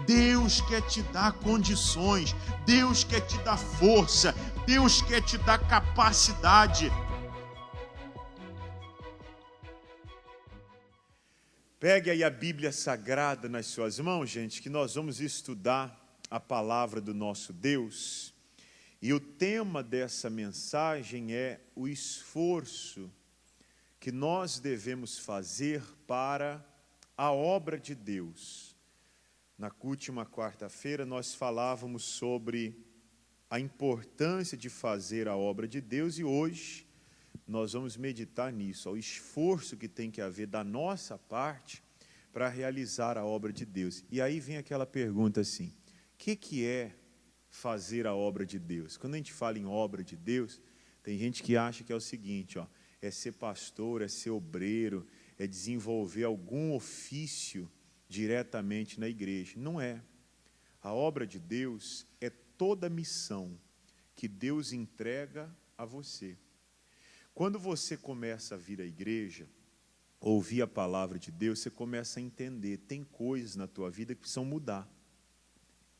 Deus quer te dar condições, Deus quer te dar força, Deus quer te dar capacidade. Pegue aí a Bíblia Sagrada nas suas mãos, gente, que nós vamos estudar a palavra do nosso Deus. E o tema dessa mensagem é o esforço que nós devemos fazer para a obra de Deus. Na última quarta-feira nós falávamos sobre a importância de fazer a obra de Deus e hoje nós vamos meditar nisso, o esforço que tem que haver da nossa parte para realizar a obra de Deus. E aí vem aquela pergunta assim, o que é fazer a obra de Deus? Quando a gente fala em obra de Deus, tem gente que acha que é o seguinte, é ser pastor, é ser obreiro, é desenvolver algum ofício diretamente na igreja. Não é. A obra de Deus é toda missão que Deus entrega a você. Quando você começa a vir à igreja, ouvir a palavra de Deus, você começa a entender, tem coisas na tua vida que precisam mudar.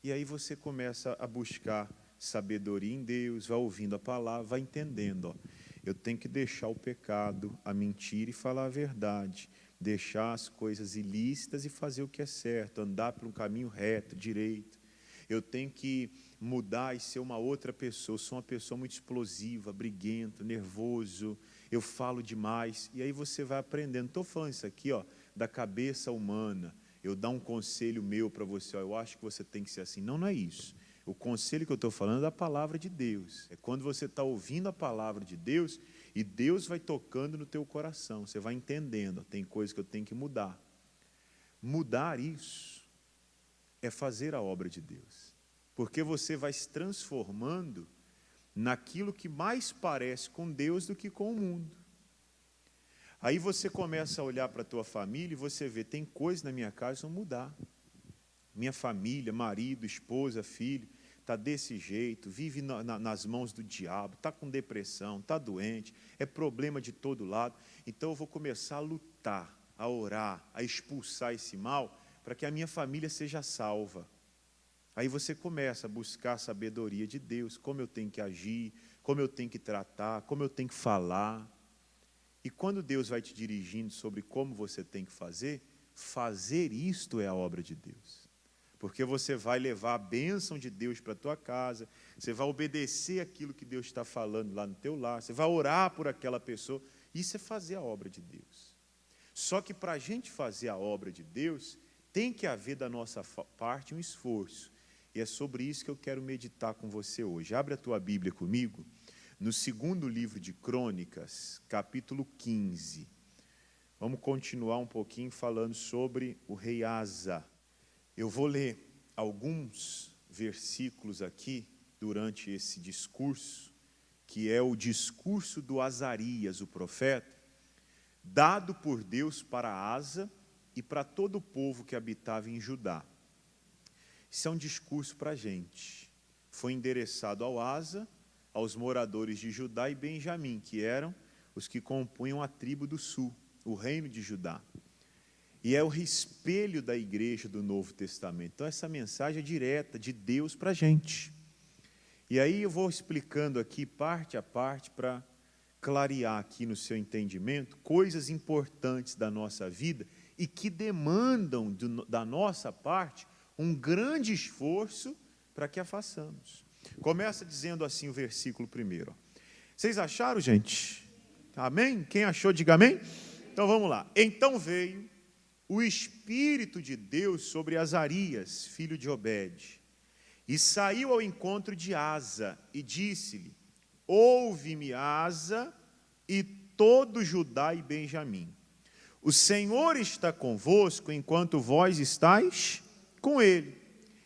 E aí você começa a buscar sabedoria em Deus, vai ouvindo a palavra, vai entendendo, eu tenho que deixar o pecado, a mentira e falar a verdade, deixar as coisas ilícitas e fazer o que é certo, andar por um caminho reto, direito. Eu tenho que mudar e ser uma outra pessoa, eu sou uma pessoa muito explosiva, briguento, nervoso, eu falo demais, e aí você vai aprendendo. Estou falando isso aqui, da cabeça humana, eu dar um conselho meu para você, eu acho que você tem que ser assim. Não, não é isso. O conselho que eu estou falando é da palavra de Deus. É quando você está ouvindo a palavra de Deus e Deus vai tocando no teu coração. Você vai entendendo, tem coisas que eu tenho que mudar. Mudar isso é fazer a obra de Deus. Porque você vai se transformando naquilo que mais parece com Deus do que com o mundo. Aí você começa a olhar para a tua família e você vê, tem coisas na minha casa que vão mudar. Minha família, marido, esposa, filho, está desse jeito, vive nas mãos do diabo, está com depressão, está doente, é problema de todo lado. Então eu vou começar a lutar, a orar, a expulsar esse mal, para que a minha família seja salva. Aí você começa a buscar a sabedoria de Deus, como eu tenho que agir, como eu tenho que tratar, como eu tenho que falar. E quando Deus vai te dirigindo sobre como você tem que fazer isto é a obra de Deus. Porque você vai levar a bênção de Deus para a tua casa, você vai obedecer aquilo que Deus está falando lá no teu lar, você vai orar por aquela pessoa, isso é fazer a obra de Deus. Só que para a gente fazer a obra de Deus, tem que haver da nossa parte um esforço. E é sobre isso que eu quero meditar com você hoje. Abre a tua Bíblia comigo, no segundo livro de Crônicas, capítulo 15. Vamos continuar um pouquinho falando sobre o rei Asa. Eu vou ler alguns versículos aqui durante esse discurso, que é o discurso do Azarias, o profeta, dado por Deus para Asa e para todo o povo que habitava em Judá. Isso é um discurso para a gente. Foi endereçado ao Asa, aos moradores de Judá e Benjamim, que eram os que compunham a tribo do sul, o reino de Judá. E é o espelho da igreja do Novo Testamento. Então essa mensagem é direta de Deus para a gente. E aí eu vou explicando aqui parte a parte para clarear aqui no seu entendimento coisas importantes da nossa vida e que demandam da nossa parte um grande esforço para que a façamos. Começa dizendo assim o versículo primeiro. Vocês acharam, gente? Amém? Quem achou, diga amém. Então vamos lá. Então veio o Espírito de Deus sobre Azarias, filho de Obed, e saiu ao encontro de Asa e disse-lhe, ouve-me, Asa, e todo Judá e Benjamim. O Senhor está convosco enquanto vós estáis com ele.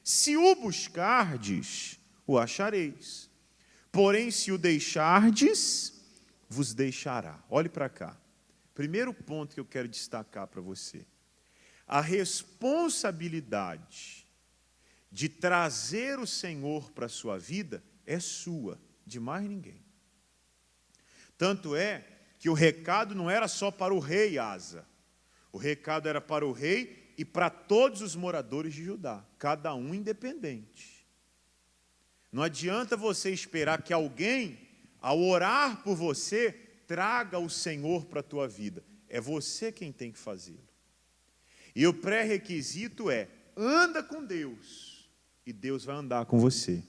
Se o buscardes, o achareis. Porém, se o deixardes, vos deixará. Olhe para cá. Primeiro ponto que eu quero destacar para você. A responsabilidade de trazer o Senhor para a sua vida é sua, de mais ninguém. Tanto é que o recado não era só para o rei Asa. O recado era para o rei e para todos os moradores de Judá, cada um independente. Não adianta você esperar que alguém, ao orar por você, traga o Senhor para a tua vida. É você quem tem que fazê-lo. E o pré-requisito é, anda com Deus, e Deus vai andar com você.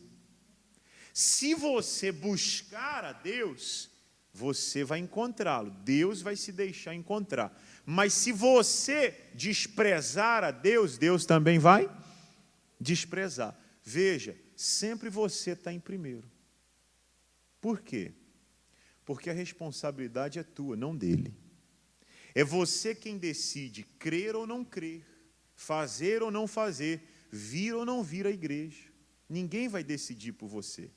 Se você buscar a Deus, você vai encontrá-lo. Deus vai se deixar encontrar. Mas se você desprezar a Deus, Deus também vai desprezar. Veja, sempre você está em primeiro. Por quê? Porque a responsabilidade é tua, não dele. É você quem decide crer ou não crer, fazer ou não fazer, vir ou não vir à igreja. Ninguém vai decidir por você.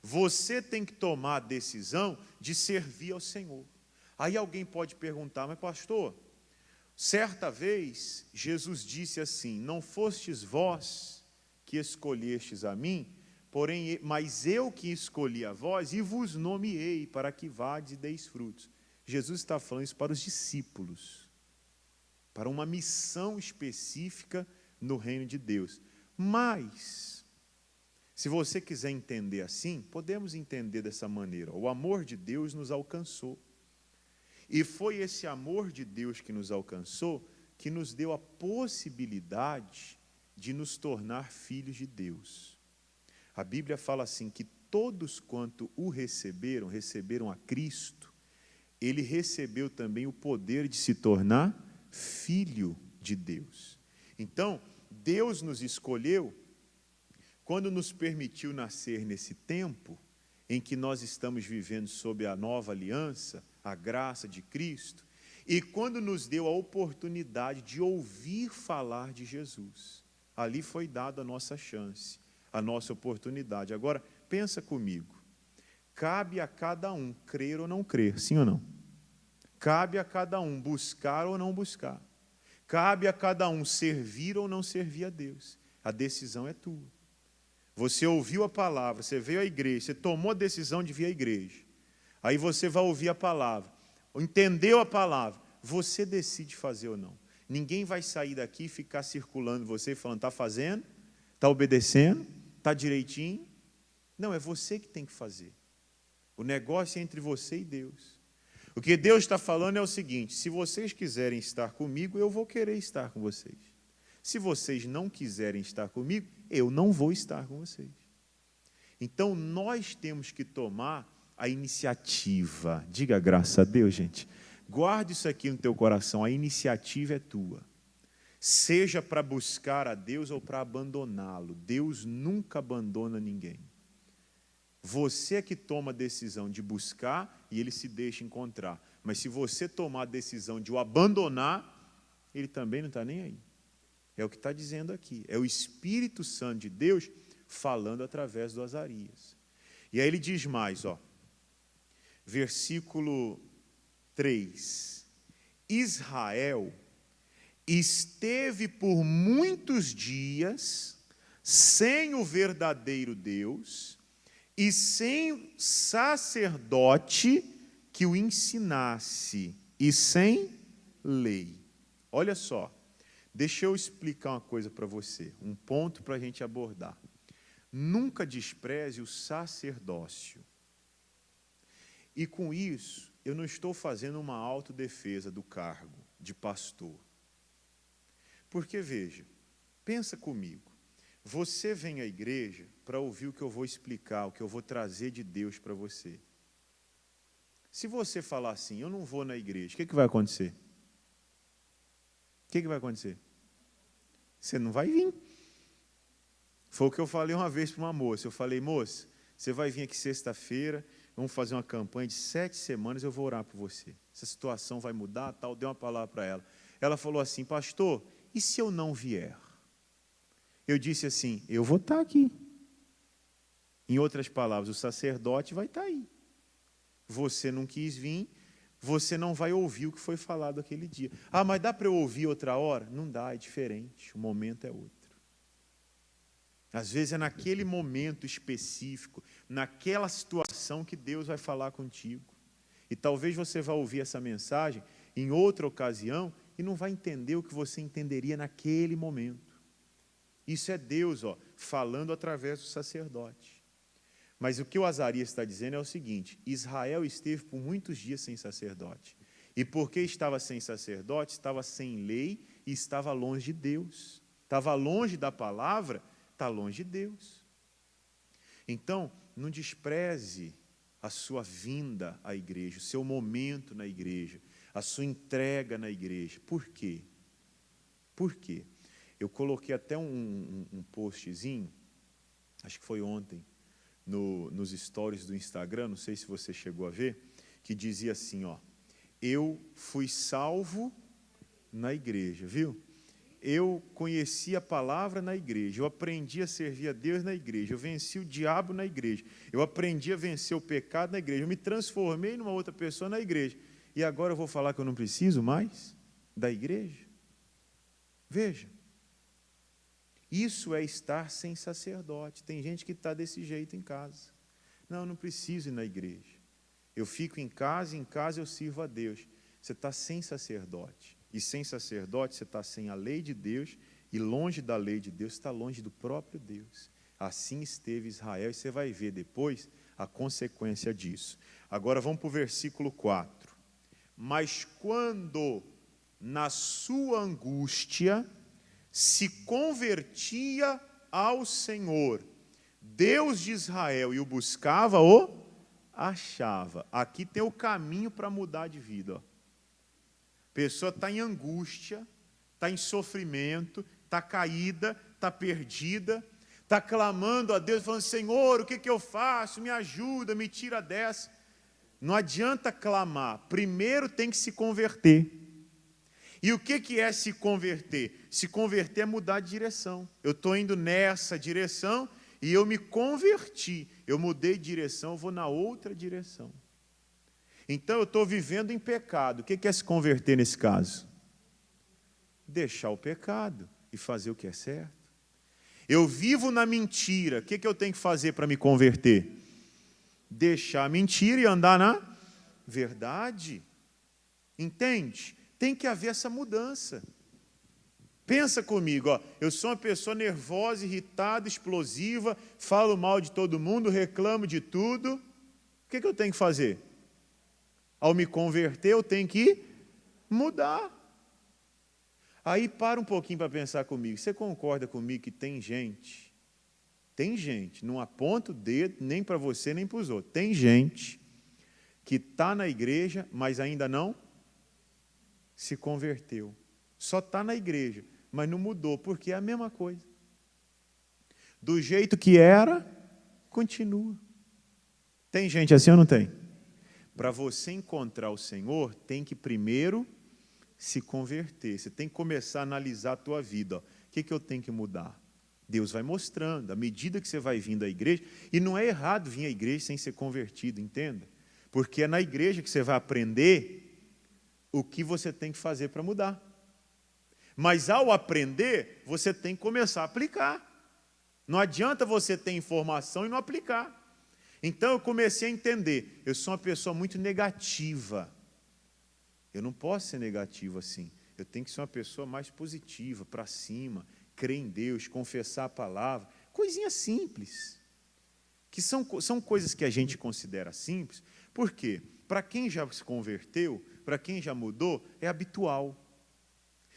Você tem que tomar a decisão de servir ao Senhor. Aí alguém pode perguntar, mas pastor, certa vez Jesus disse assim, não fostes vós que escolhestes a mim, porém, mas eu que escolhi a vós e vos nomeei para que vades e deis frutos. Jesus está falando isso para os discípulos, para uma missão específica no reino de Deus. Mas, se você quiser entender assim, podemos entender dessa maneira. O amor de Deus nos alcançou. E foi esse amor de Deus que nos alcançou, que nos deu a possibilidade de nos tornar filhos de Deus. A Bíblia fala assim, que todos quanto o receberam, receberam a Cristo, ele recebeu também o poder de se tornar filho de Deus. Então, Deus nos escolheu, quando nos permitiu nascer nesse tempo, em que nós estamos vivendo sob a nova aliança, a graça de Cristo, e quando nos deu a oportunidade de ouvir falar de Jesus. Ali foi dada a nossa chance, a nossa oportunidade. Agora, pensa comigo, cabe a cada um crer ou não crer, sim ou não? Cabe a cada um buscar ou não buscar. Cabe a cada um servir ou não servir a Deus. A decisão é tua. Você ouviu a palavra, você veio à igreja, você tomou a decisão de vir à igreja. Aí você vai ouvir a palavra, entendeu a palavra, você decide fazer ou não. Ninguém vai sair daqui e ficar circulando você, falando, está fazendo, está obedecendo, está direitinho. Não, é você que tem que fazer. O negócio é entre você e Deus. O que Deus está falando é o seguinte, se vocês quiserem estar comigo, eu vou querer estar com vocês. Se vocês não quiserem estar comigo, eu não vou estar com vocês. Então, nós temos que tomar a iniciativa. Diga graças a Deus, gente. Guarde isso aqui no teu coração, a iniciativa é tua. Seja para buscar a Deus ou para abandoná-lo. Deus nunca abandona ninguém. Você é que toma a decisão de buscar e ele se deixa encontrar. Mas se você tomar a decisão de o abandonar, ele também não está nem aí. É o que está dizendo aqui. É o Espírito Santo de Deus falando através do Azarias. E aí ele diz mais, ó, versículo 3. Israel esteve por muitos dias sem o verdadeiro Deus e sem sacerdote que o ensinasse e sem lei. Olha só. Deixa eu explicar uma coisa para você, um ponto para a gente abordar. Nunca despreze o sacerdócio. E com isso, eu não estou fazendo uma autodefesa do cargo de pastor. Porque, veja, pensa comigo, você vem à igreja para ouvir o que eu vou explicar, o que eu vou trazer de Deus para você. Se você falar assim, eu não vou na igreja, o que vai acontecer? O que vai acontecer? Você não vai vir. Foi o que eu falei uma vez para uma moça. Eu falei, moça, você vai vir aqui sexta-feira, vamos fazer uma campanha de 7 semanas, eu vou orar por você. Essa situação vai mudar, tal. Dei uma palavra para ela. Ela falou assim, pastor, e se eu não vier? Eu disse assim, eu vou estar aqui. Em outras palavras, o sacerdote vai estar aí. Você não quis vir, você não vai ouvir o que foi falado aquele dia. Ah, mas dá para eu ouvir outra hora? Não dá, é diferente, o momento é outro. Às vezes é naquele momento específico, naquela situação que Deus vai falar contigo. E talvez você vá ouvir essa mensagem em outra ocasião e não vai entender o que você entenderia naquele momento. Isso é Deus, falando através do sacerdote. Mas o que o Azarias está dizendo é o seguinte: Israel esteve por muitos dias sem sacerdote. E porque estava sem sacerdote, estava sem lei e estava longe de Deus. Estava longe da palavra, está longe de Deus. Então, não despreze a sua vinda à igreja, o seu momento na igreja, a sua entrega na igreja. Por quê? Por quê? Eu coloquei até um postzinho, acho que foi ontem, nos stories do Instagram, não sei se você chegou a ver, que dizia assim, eu fui salvo na igreja, viu? Eu conheci a palavra na igreja, eu aprendi a servir a Deus na igreja, eu venci o diabo na igreja, eu aprendi a vencer o pecado na igreja, eu me transformei numa outra pessoa na igreja, e agora eu vou falar que eu não preciso mais da igreja? Veja, isso é estar sem sacerdote. Tem gente que está desse jeito em casa. Não, eu não preciso ir na igreja. Eu fico em casa eu sirvo a Deus. Você está sem sacerdote. E sem sacerdote, você está sem a lei de Deus, e longe da lei de Deus, está longe do próprio Deus. Assim esteve Israel, e você vai ver depois a consequência disso. Agora vamos para o versículo 4. Mas quando, na sua angústia, se convertia ao Senhor, Deus de Israel, e o buscava, o achava. Aqui tem o caminho para mudar de vida. A pessoa está em angústia, está em sofrimento, está caída, está perdida, está clamando a Deus, falando: Senhor, o que eu faço? Me ajuda, me tira dessa. Não adianta clamar, primeiro tem que se converter. E o que é se converter? Se converter é mudar de direção. Eu estou indo nessa direção e eu me converti. Eu mudei de direção, eu vou na outra direção. Então eu estou vivendo em pecado. O que é se converter nesse caso? Deixar o pecado e fazer o que é certo. Eu vivo na mentira. O que eu tenho que fazer para me converter? Deixar a mentira e andar na verdade. Entende? Tem que haver essa mudança. Pensa comigo, eu sou uma pessoa nervosa, irritada, explosiva, falo mal de todo mundo, reclamo de tudo. O que eu tenho que fazer? Ao me converter, eu tenho que mudar. Aí para um pouquinho para pensar comigo. Você concorda comigo que tem gente, não aponta o dedo nem para você nem para os outros, tem gente que está na igreja, mas ainda não se converteu. Só está na igreja, mas não mudou, porque é a mesma coisa. Do jeito que era, continua. Tem gente assim ou não tem? Para você encontrar o Senhor, tem que primeiro se converter. Você tem que começar a analisar a tua vida. O que eu tenho que mudar? Deus vai mostrando, à medida que você vai vindo à igreja, e não é errado vir à igreja sem ser convertido, entenda? Porque é na igreja que você vai aprender o que você tem que fazer para mudar. Mas ao aprender, você tem que começar a aplicar. Não adianta você ter informação e não aplicar. Então eu comecei a entender, eu sou uma pessoa muito negativa. Eu não posso ser negativo assim. Eu tenho que ser uma pessoa mais positiva, para cima, crer em Deus, confessar a palavra. Coisinhas simples. Que são coisas que a gente considera simples. Por quê? Para quem já se converteu, para quem já mudou, é habitual.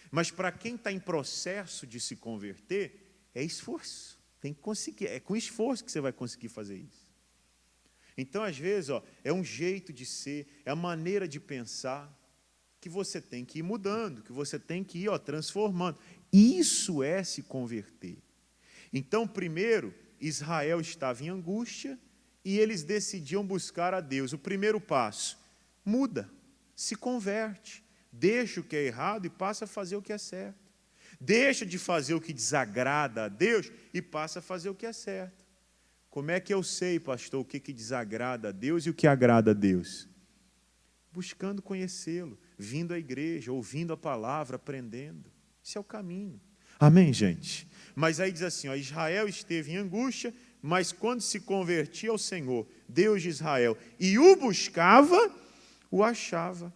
Mas para quem está em processo de se converter, é esforço. Tem que conseguir. É com esforço que você vai conseguir fazer isso. Então, às vezes, é um jeito de ser, é a maneira de pensar que você tem que ir mudando, que você tem que ir transformando. Isso é se converter. Então, primeiro, Israel estava em angústia e eles decidiam buscar a Deus. O primeiro passo, muda, se converte, deixa o que é errado e passa a fazer o que é certo. Deixa de fazer o que desagrada a Deus e passa a fazer o que é certo. Como é que eu sei, pastor, o que desagrada a Deus e o que agrada a Deus? Buscando conhecê-lo, vindo à igreja, ouvindo a palavra, aprendendo. Esse é o caminho. Amém, gente? Mas aí diz assim, Israel esteve em angústia, mas quando se convertia ao Senhor, Deus de Israel, e o buscava, o achava.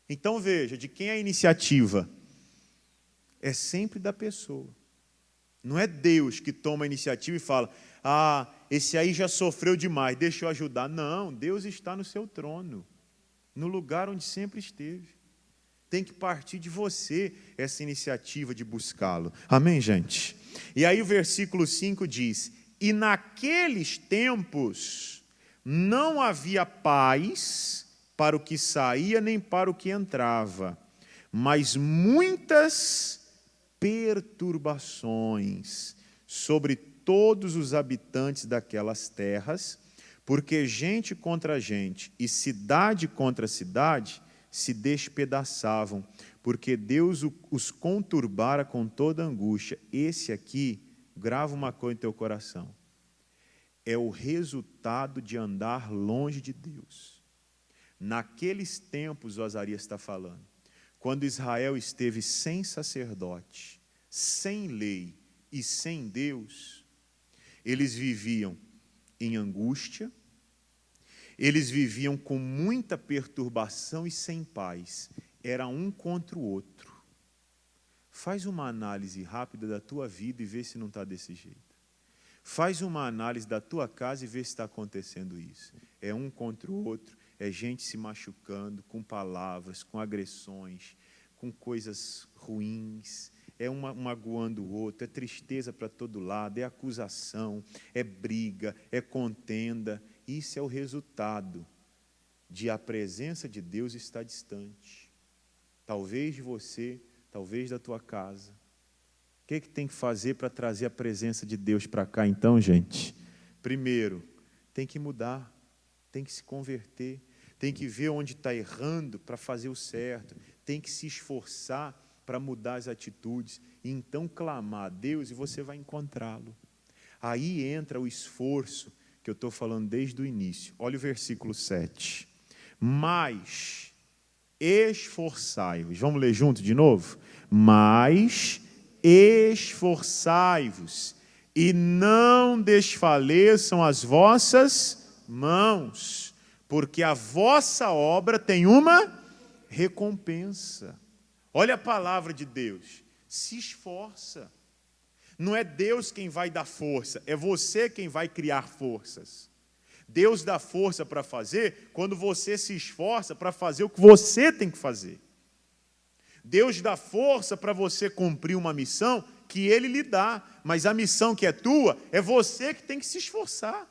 Então veja, de quem é a iniciativa? É sempre da pessoa. Não é Deus que toma a iniciativa e fala, esse aí já sofreu demais, deixa eu ajudar. Não, Deus está no seu trono, no lugar onde sempre esteve. Tem que partir de você essa iniciativa de buscá-lo. Amém, gente? E aí o versículo 5 diz, e naqueles tempos não havia paz para o que saía nem para o que entrava, mas muitas perturbações sobre todos os habitantes daquelas terras, porque gente contra gente e cidade contra cidade se despedaçavam, porque Deus os conturbara com toda angústia. Esse aqui, grava uma coisa em teu coração, é o resultado de andar longe de Deus. Naqueles tempos, o Osarias está falando, quando Israel esteve sem sacerdote, sem lei e sem Deus, eles viviam em angústia, eles viviam com muita perturbação e sem paz. Era um contra o outro. Faz uma análise rápida da tua vida e vê se não está desse jeito. Faz uma análise da tua casa e vê se está acontecendo isso. É um contra o outro, é gente se machucando com palavras, com agressões, com coisas ruins, é um magoando o outro, é tristeza para todo lado, é acusação, é briga, é contenda. Isso é o resultado de a presença de Deus estar distante. Talvez de você, talvez da tua casa. O que tem que fazer para trazer a presença de Deus para cá então, gente? Primeiro, tem que mudar, tem que se converter, tem que ver onde está errando para fazer o certo, tem que se esforçar para mudar as atitudes, e então clamar a Deus e você vai encontrá-lo. Aí entra o esforço que eu estou falando desde o início. Olha o versículo 7. Mas esforçai-vos. Vamos ler junto de novo? Mas esforçai-vos e não desfaleçam as vossas mãos, porque a vossa obra tem uma recompensa. Olha a palavra de Deus. Se esforça. Não é Deus quem vai dar força, é você quem vai criar forças. Deus dá força para fazer quando você se esforça para fazer o que você tem que fazer. Deus dá força para você cumprir uma missão que Ele lhe dá, mas a missão que é tua, é você que tem que se esforçar.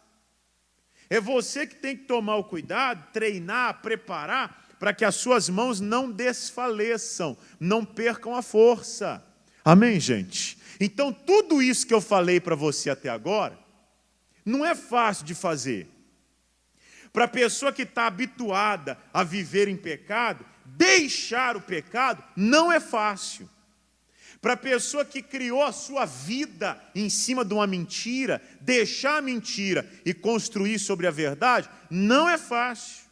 É você que tem que tomar o cuidado, treinar, preparar, para que as suas mãos não desfaleçam, não percam a força. Amém, gente? Então, tudo isso que eu falei para você até agora, não é fácil de fazer. Para a pessoa que está habituada a viver em pecado, deixar o pecado não é fácil. Para a pessoa que criou a sua vida em cima de uma mentira, deixar a mentira e construir sobre a verdade, não é fácil.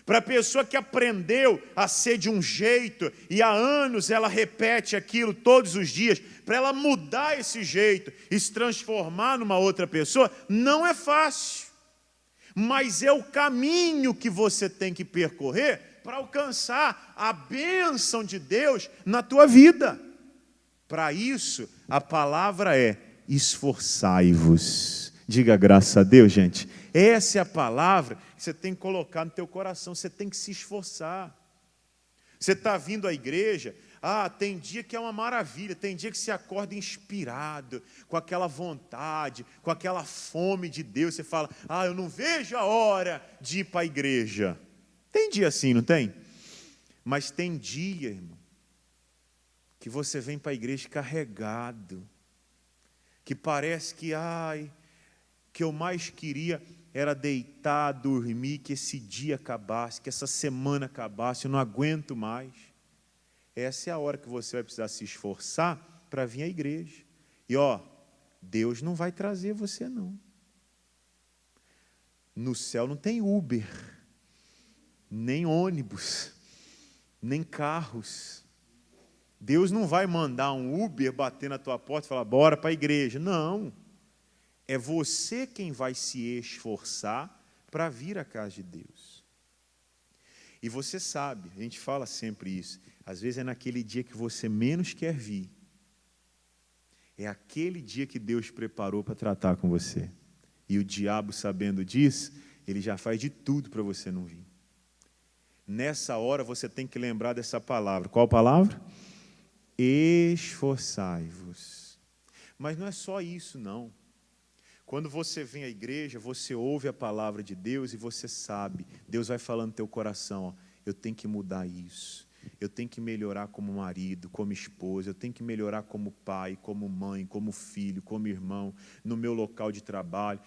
Para a pessoa que aprendeu a ser de um jeito e há anos ela repete aquilo todos os dias, para ela mudar esse jeito e se transformar numa outra pessoa, não é fácil. Mas é o caminho que você tem que percorrer para alcançar a bênção de Deus na tua vida. Para isso, a palavra é esforçai-vos. Diga graças a Deus, gente. Essa é a palavra que você tem que colocar no teu coração. Você tem que se esforçar. Você está vindo à igreja, tem dia que é uma maravilha, tem dia que você acorda inspirado, com aquela vontade, com aquela fome de Deus. Você fala, eu não vejo a hora de ir para a igreja. Tem dia assim, não tem? Mas tem dia, irmão, que você vem para a igreja carregado, que parece que, que eu mais queria era deitar, dormir, que esse dia acabasse, que essa semana acabasse, eu não aguento mais. Essa é a hora que você vai precisar se esforçar para vir à igreja. E Deus não vai trazer você não. No céu não tem Uber, nem ônibus, nem carros. Deus não vai mandar um Uber bater na tua porta e falar, bora para a igreja. Não. É você quem vai se esforçar para vir à casa de Deus. E você sabe, a gente fala sempre isso, às vezes é naquele dia que você menos quer vir. É aquele dia que Deus preparou para tratar com você. E o diabo, sabendo disso, ele já faz de tudo para você não vir. Nessa hora você tem que lembrar dessa palavra. Qual palavra? Esforçai-vos. Mas não é só isso, não. Quando você vem à igreja, você ouve a palavra de Deus e você sabe, Deus vai falando no teu coração, ó, eu tenho que mudar isso, eu tenho que melhorar como marido, como esposa, eu tenho que melhorar como pai, como mãe, como filho, como irmão, no meu local de trabalho.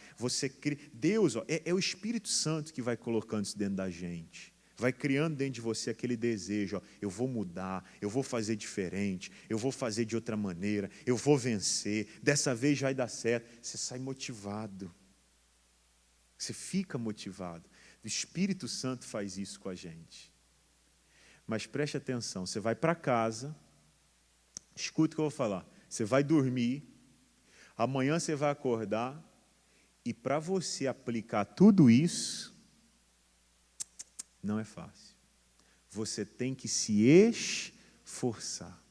Deus, ó, é o Espírito Santo que vai colocando isso dentro da gente. Vai criando dentro de você aquele desejo, ó, eu vou mudar, eu vou fazer diferente, eu vou fazer de outra maneira, eu vou vencer, dessa vez vai dar certo. Você sai motivado, você fica motivado. O Espírito Santo faz isso com a gente. Mas preste atenção, você vai para casa, escuta o que eu vou falar, você vai dormir, amanhã você vai acordar, e para você aplicar tudo isso, não é fácil. Você tem que se esforçar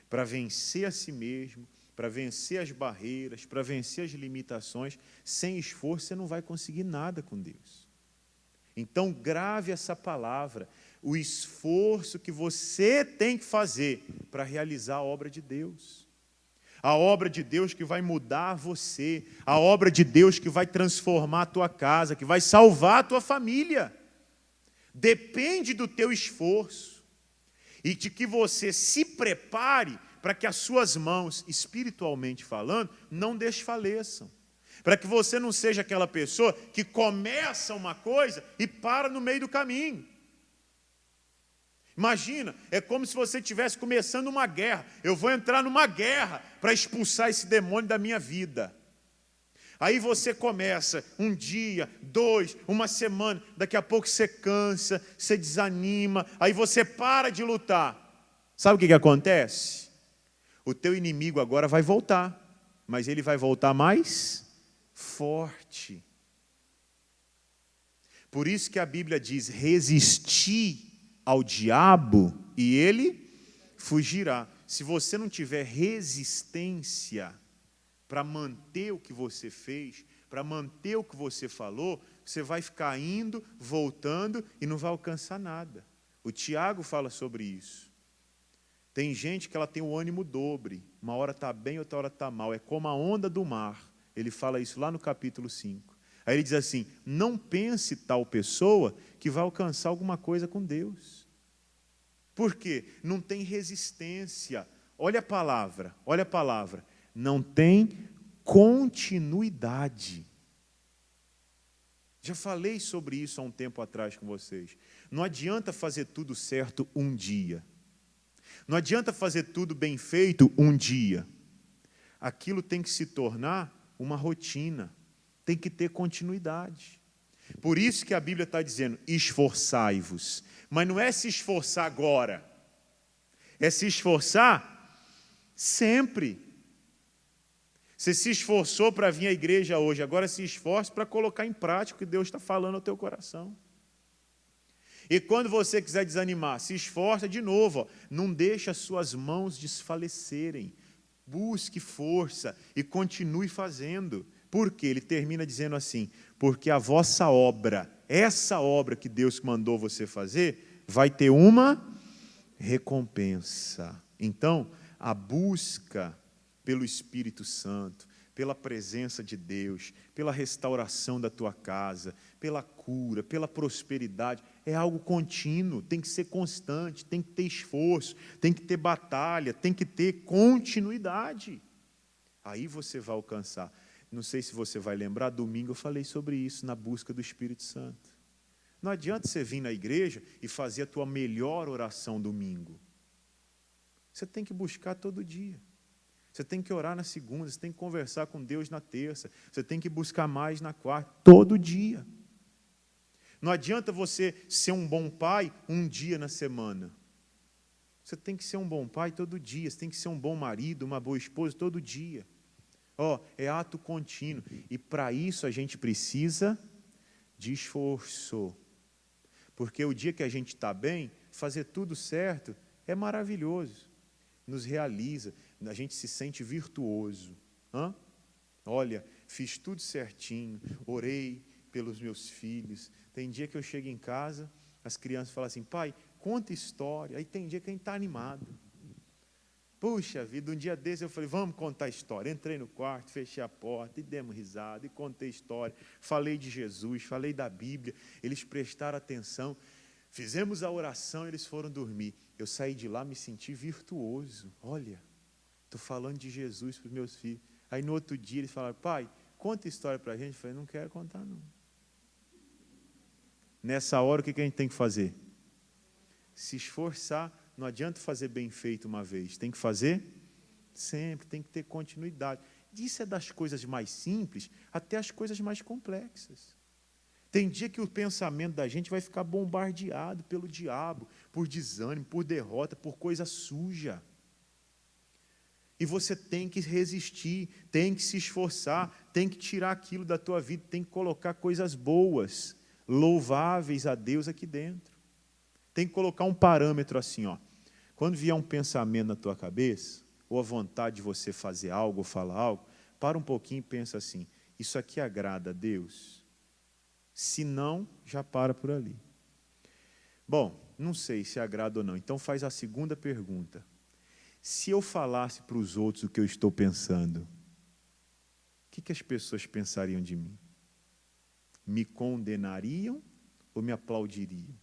para vencer a si mesmo, para vencer as barreiras, para vencer as limitações. Sem esforço você não vai conseguir nada com Deus. Então grave essa palavra, o esforço que você tem que fazer para realizar a obra de Deus. A obra de Deus que vai mudar você, a obra de Deus que vai transformar a tua casa, que vai salvar a tua família. Depende do teu esforço e de que você se prepare para que as suas mãos, espiritualmente falando, não desfaleçam. Para que você não seja aquela pessoa que começa uma coisa e para no meio do caminho. Imagina, é como se você estivesse começando uma guerra. Eu vou entrar numa guerra para expulsar esse demônio da minha vida. Aí você começa um dia, 2, uma semana, daqui a pouco você cansa, você desanima, aí você para de lutar. Sabe o que acontece? O teu inimigo agora vai voltar, mas ele vai voltar mais forte. Por isso que a Bíblia diz, resistir ao diabo e ele fugirá. Se você não tiver resistência para manter o que você fez, para manter o que você falou, você vai ficar indo, voltando e não vai alcançar nada. O Tiago fala sobre isso. Tem gente que ela tem o ânimo dobre, uma hora está bem, outra hora está mal, é como a onda do mar. Ele fala isso lá no capítulo 5. Aí ele diz assim, não pense tal pessoa que vai alcançar alguma coisa com Deus. Por quê? Não tem resistência. Olha a palavra, não tem continuidade. Já falei sobre isso há um tempo atrás com vocês. Não adianta fazer tudo certo um dia. Não adianta fazer tudo bem feito um dia. Aquilo tem que se tornar uma rotina. Tem que ter continuidade. Por isso que a Bíblia está dizendo, esforçai-vos. Mas não é se esforçar agora. É se esforçar sempre. Você se esforçou para vir à igreja hoje, agora se esforce para colocar em prática o que Deus está falando ao teu coração. E quando você quiser desanimar, se esforça de novo, ó, não deixe as suas mãos desfalecerem. Busque força e continue fazendo. Por quê? Ele termina dizendo assim, porque a vossa obra, essa obra que Deus mandou você fazer, vai ter uma recompensa. Então, a busca pelo Espírito Santo, pela presença de Deus, pela restauração da tua casa, pela cura, pela prosperidade, é algo contínuo, tem que ser constante, tem que ter esforço, tem que ter batalha, tem que ter continuidade. Aí você vai alcançar. Não sei se você vai lembrar, domingo eu falei sobre isso, na busca do Espírito Santo. Não adianta você vir na igreja e fazer a tua melhor oração domingo. Você tem que buscar todo dia. Você tem que orar na segunda, você tem que conversar com Deus na terça, você tem que buscar mais na quarta, todo dia. Não adianta você ser um bom pai um dia na semana. Você tem que ser um bom pai todo dia, você tem que ser um bom marido, uma boa esposa todo dia. É ato contínuo. E para isso a gente precisa de esforço. Porque o dia que a gente está bem, fazer tudo certo é maravilhoso, nos realiza, a gente se sente virtuoso. Olha, fiz tudo certinho, orei pelos meus filhos. Tem dia que eu chego em casa, as crianças falam assim, pai, conta história. Aí tem dia que a gente está animado. Puxa vida, um dia desse eu falei, vamos contar história. Entrei no quarto, fechei a porta e demos risada, e contei história. Falei de Jesus, falei da Bíblia, eles prestaram atenção. Fizemos a oração, eles foram dormir. Eu saí de lá, me senti virtuoso. Olha, estou falando de Jesus para os meus filhos. Aí no outro dia eles falaram, pai, conta história para a gente. Eu falei, não quero contar não. Nessa hora o que a gente tem que fazer? Se esforçar. Não adianta fazer bem feito uma vez, tem que fazer sempre, tem que ter continuidade. Isso é das coisas mais simples até as coisas mais complexas. Tem dia que o pensamento da gente vai ficar bombardeado pelo diabo, por desânimo, por derrota, por coisa suja. E você tem que resistir, tem que se esforçar, tem que tirar aquilo da tua vida, tem que colocar coisas boas, louváveis a Deus aqui dentro. Tem que colocar um parâmetro assim, ó. Quando vier um pensamento na tua cabeça, ou a vontade de você fazer algo ou falar algo, para um pouquinho e pensa assim, isso aqui agrada a Deus? Se não, já para por ali. Bom, não sei se agrada ou não, então faz a segunda pergunta. Se eu falasse para os outros o que eu estou pensando, o que as pessoas pensariam de mim? Me condenariam ou me aplaudiriam?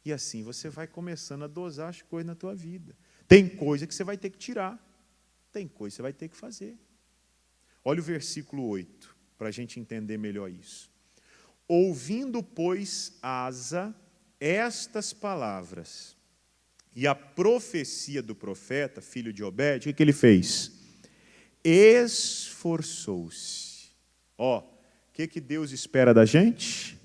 E assim você vai começando a dosar as coisas na tua vida. Tem coisa que você vai ter que tirar. Tem coisa que você vai ter que fazer. Olha o versículo 8, para a gente entender melhor isso. Ouvindo, pois, Asa estas palavras e a profecia do profeta, filho de Obed, o que ele fez? Esforçou-se. O que Deus espera da gente?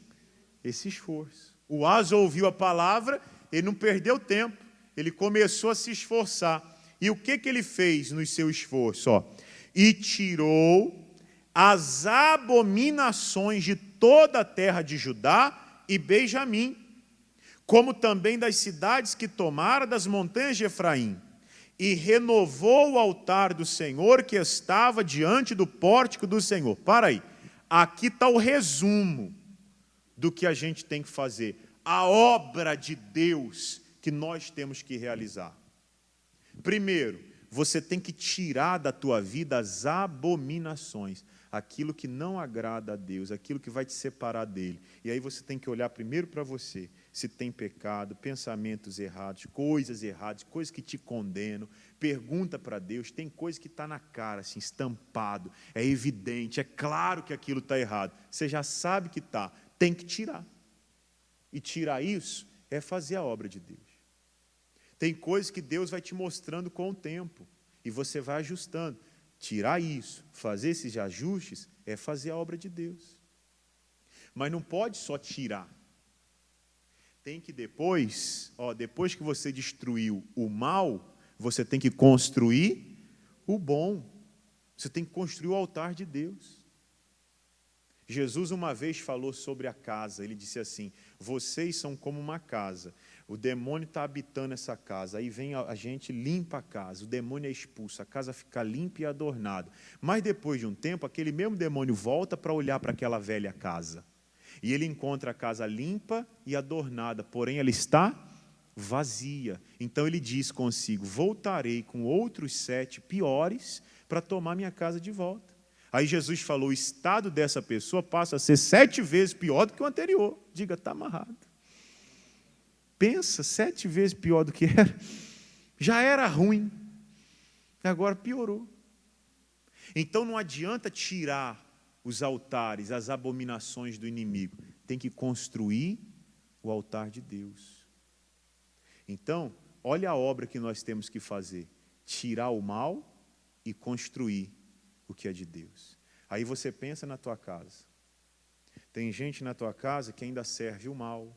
Esse esforço. O Asa ouviu a palavra, ele não perdeu tempo, ele começou a se esforçar. E o que ele fez no seu esforço? E tirou as abominações de toda a terra de Judá e Benjamim, como também das cidades que tomara das montanhas de Efraim, e renovou o altar do Senhor que estava diante do pórtico do Senhor. Para aí, aqui está o resumo do que a gente tem que fazer, a obra de Deus que nós temos que realizar. Primeiro, você tem que tirar da tua vida as abominações, aquilo que não agrada a Deus, aquilo que vai te separar dele. E aí você tem que olhar primeiro para você, se tem pecado, pensamentos errados, coisas que te condenam. Pergunta para Deus, tem coisa que está na cara, assim, estampado, é evidente, é claro que aquilo está errado. Você já sabe que está, tem que tirar. E tirar isso é fazer a obra de Deus. Tem coisas que Deus vai te mostrando com o tempo, e você vai ajustando. Tirar isso, fazer esses ajustes, é fazer a obra de Deus. Mas não pode só tirar. Tem que depois que você destruiu o mal, você tem que construir o bom. Você tem que construir o altar de Deus. Jesus uma vez falou sobre a casa, ele disse assim, vocês são como uma casa, o demônio está habitando essa casa, aí vem a gente, limpa a casa, o demônio é expulso, a casa fica limpa e adornada, mas depois de um tempo, aquele mesmo demônio volta para olhar para aquela velha casa, e ele encontra a casa limpa e adornada, porém ela está vazia, então ele diz consigo, voltarei com outros 7 piores para tomar minha casa de volta. Aí Jesus falou, o estado dessa pessoa passa a ser 7 vezes pior do que o anterior. Diga, está amarrado. Pensa, 7 vezes pior do que era. Já era ruim, agora piorou. Então não adianta tirar os altares, as abominações do inimigo. Tem que construir o altar de Deus. Então, olha a obra que nós temos que fazer. Tirar o mal e construir o que é de Deus. Aí você pensa na tua casa. Tem gente na tua casa que ainda serve o mal.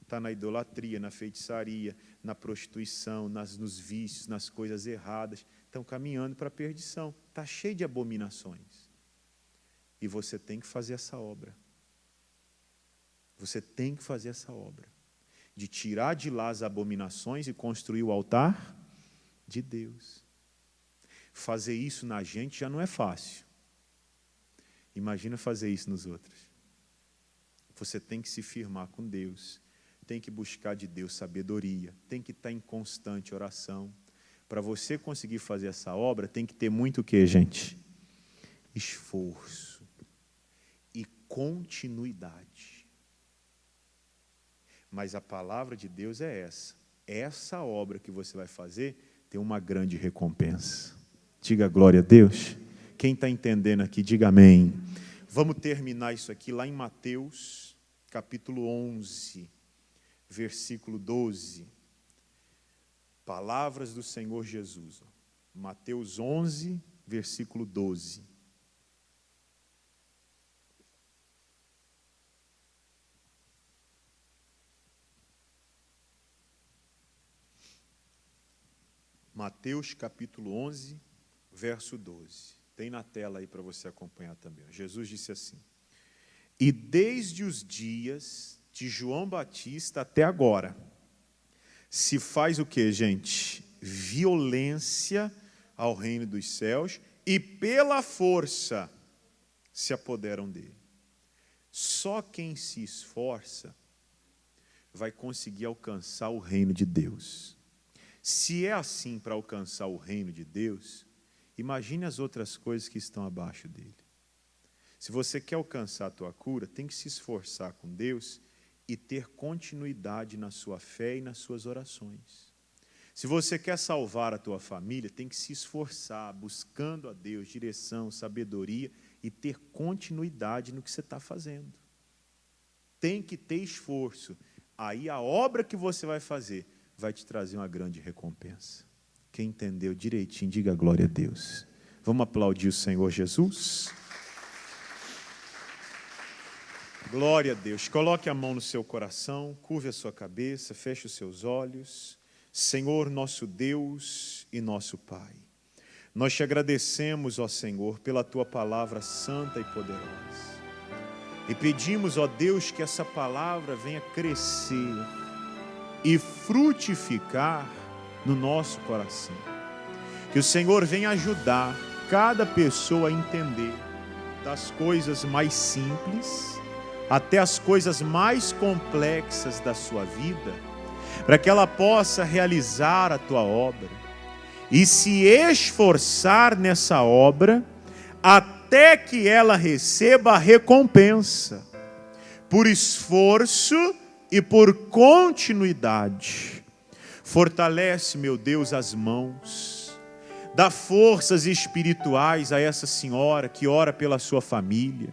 Está na idolatria, na feitiçaria, na prostituição, nos vícios, nas coisas erradas. Estão caminhando para a perdição. Está cheio de abominações. E você tem que fazer essa obra. Você tem que fazer essa obra. de tirar de lá as abominações e construir o altar de Deus. Fazer isso na gente já não é fácil. Imagina fazer isso nos outros. Você tem que se firmar com Deus, tem que buscar de Deus sabedoria, tem que estar em constante oração. Para você conseguir fazer essa obra, tem que ter muito o quê, gente? Esforço e continuidade. Mas a palavra de Deus é essa. Essa obra que você vai fazer tem uma grande recompensa. Diga glória a Deus. Quem está entendendo aqui, diga amém. Vamos terminar isso aqui lá em Mateus, capítulo 11, versículo 12. Palavras do Senhor Jesus. Mateus 11, versículo 12. Mateus capítulo 11, verso 12. Tem na tela aí para você acompanhar também. Jesus disse assim: e desde os dias de João Batista até agora, se faz o que, gente? Violência ao reino dos céus e pela força se apoderam dele. Só quem se esforça vai conseguir alcançar o reino de Deus. Se é assim para alcançar o reino de Deus, imagine as outras coisas que estão abaixo dele. Se você quer alcançar a tua cura, tem que se esforçar com Deus e ter continuidade na sua fé e nas suas orações. Se você quer salvar a tua família, tem que se esforçar, buscando a Deus direção, sabedoria e ter continuidade no que você está fazendo. Tem que ter esforço. Aí a obra que você vai fazer vai te trazer uma grande recompensa. Quem entendeu direitinho, diga glória a Deus. Vamos aplaudir o Senhor Jesus? Glória a Deus. Coloque a mão no seu coração, curve a sua cabeça, feche os seus olhos. Senhor, nosso Deus e nosso Pai, nós te agradecemos, ó Senhor, pela tua palavra santa e poderosa. E pedimos, ó Deus, que essa palavra venha crescer e frutificar no nosso coração. Que o Senhor venha ajudar cada pessoa a entender das coisas mais simples até as coisas mais complexas da sua vida, para que ela possa realizar a tua obra e se esforçar nessa obra até que ela receba a recompensa por esforço e por continuidade. Fortalece, meu Deus, as mãos, dá forças espirituais a essa senhora que ora pela sua família,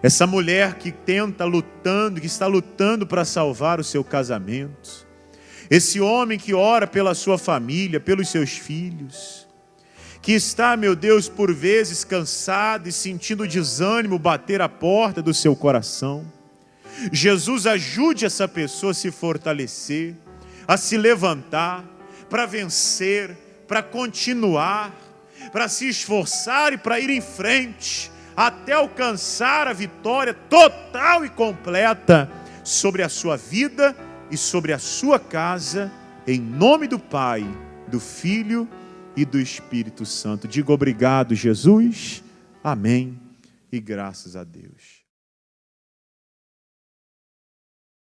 essa mulher que que está lutando para salvar o seu casamento, esse homem que ora pela sua família, pelos seus filhos, que está, meu Deus, por vezes cansado e sentindo desânimo bater a porta do seu coração. Jesus, ajude essa pessoa a se fortalecer, a se levantar, para vencer, para continuar, para se esforçar e para ir em frente, até alcançar a vitória total e completa sobre a sua vida e sobre a sua casa, em nome do Pai, do Filho e do Espírito Santo. Diga obrigado, Jesus. Amém. E graças a Deus.